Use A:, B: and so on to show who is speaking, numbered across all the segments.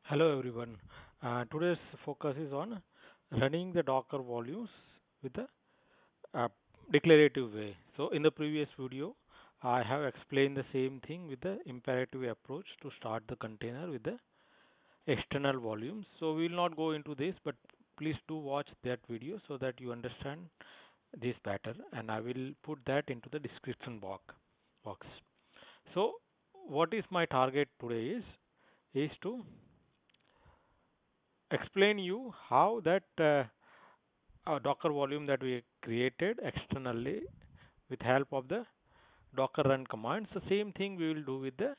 A: Hello everyone. Today's focus is on running the Docker volumes with the uh, declarative way. So in the previous video, I have explained the same thing with the imperative approach to start the container with the external volumes. So we will not go into this, but please do watch that video so that you understand this better. And I will put that into the description box. So what is my target today is to explain you how that Docker volume that we created externally with help of the Docker run commands. The same thing we will do with the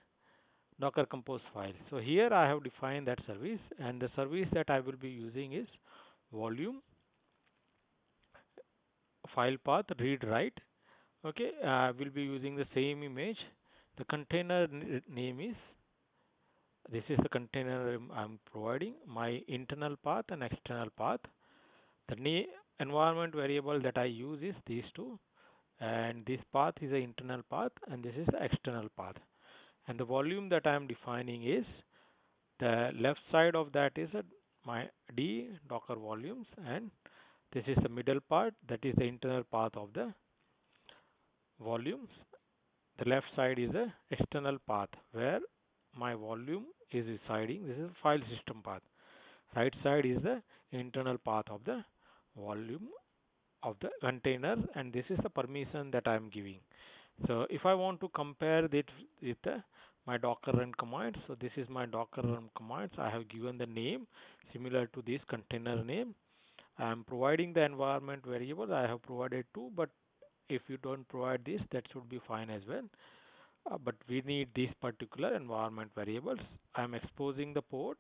A: Docker compose file. So here I have defined that service, and the service that I will be using is volume file path read write. Okay, I will be using the same image. The container name is, this is the container I'm providing, my internal path and external path. The environment variable that I use is these two, and this path is the internal path and this is the external path. And the volume that I am defining is the left side of that is my D Docker volumes, and this is the middle part, that is the internal path of the volumes. The left side is the external path where my volume is residing. This is file system path. Right side is the internal path of the volume of the container, and this is the permission that I am giving. So if I want to compare it with my Docker run commands, so this is my Docker run commands. I have given the name similar to this container name. I am providing the environment variable. I have provided two, but if you don't provide this, that should be fine as well. But we need these particular environment variables. I am exposing the port,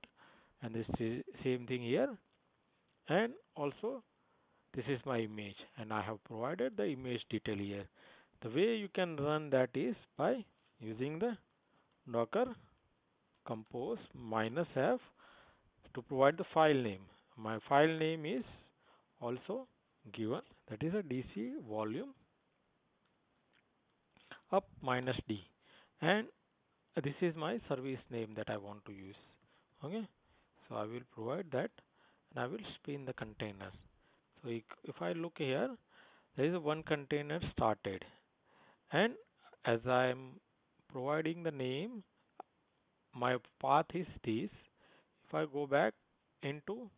A: and this is same thing here. And also this is my image, and I have provided the image detail here. The way you can run that is by using the docker compose -f to provide the file name. My file name is also given, that is a DC volume up -d, and this is my service name that I want to use. Okay, so I will provide that, and I will spin the container. So if I look here, there is one container started, and as I am providing the name, my path is this. If I go back into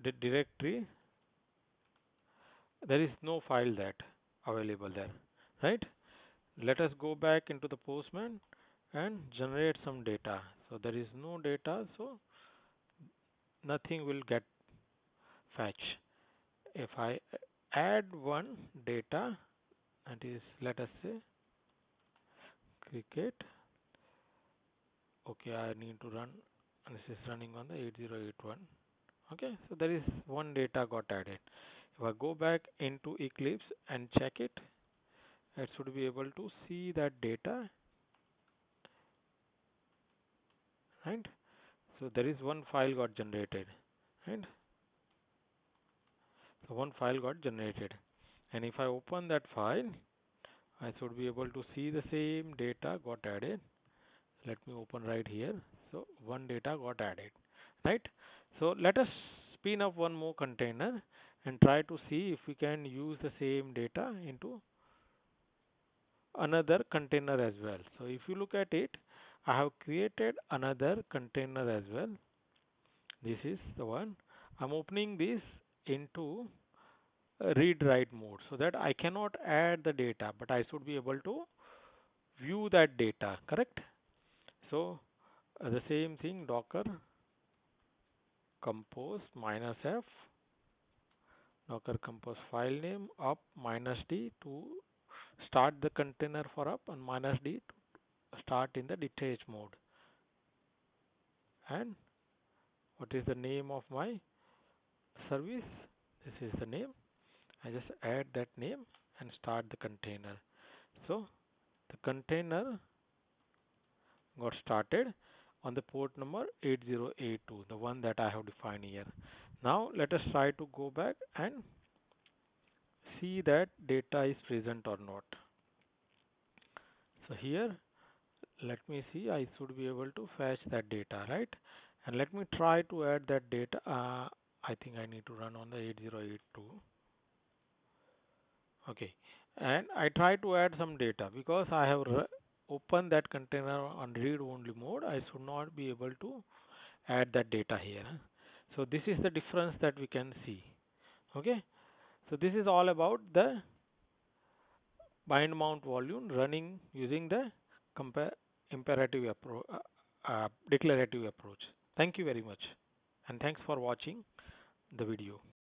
A: the directory, there is no file that available there, right? Let us go back into the Postman and generate some data. So there is no data, so nothing will get fetch. If I add one data, that is, let us say cricket. Okay, I need to run. This is running on the 8081. Okay, so there is one data got added. If I go back into Eclipse and check it, it should be able to see that data, right? So there is one file got generated, right? So one file got generated, and if I open that file, I should be able to see the same data got added. Let me open right here. So one data got added, right? So let us spin up one more container and try to see if we can use the same data into another container as well. So if you look at it, I have created another container as well. This is the one. I'm opening this into read write mode so that I cannot add the data, but I should be able to view that data, correct? So the same thing, docker compose -f, docker compose file name up -d to start the container for up, and -d to start in the detach mode. And what is the name of my service? This is the name. I just add that name and start the container. So the container got started on the port number 8082, the one that I have defined here. Now let us try to go back and see that data is present or not. So here Let me see, I should be able to fetch that data, right? And let me try to add that data. I think I need to run on the 8082. Okay, and I try to add some data because I have opened that container on read only mode. I should not be able to add that data here. So this is the difference that we can see. Okay, so this is all about the bind mount volume running using the compare imperative approach, declarative approach. Thank you very much, and thanks for watching the video.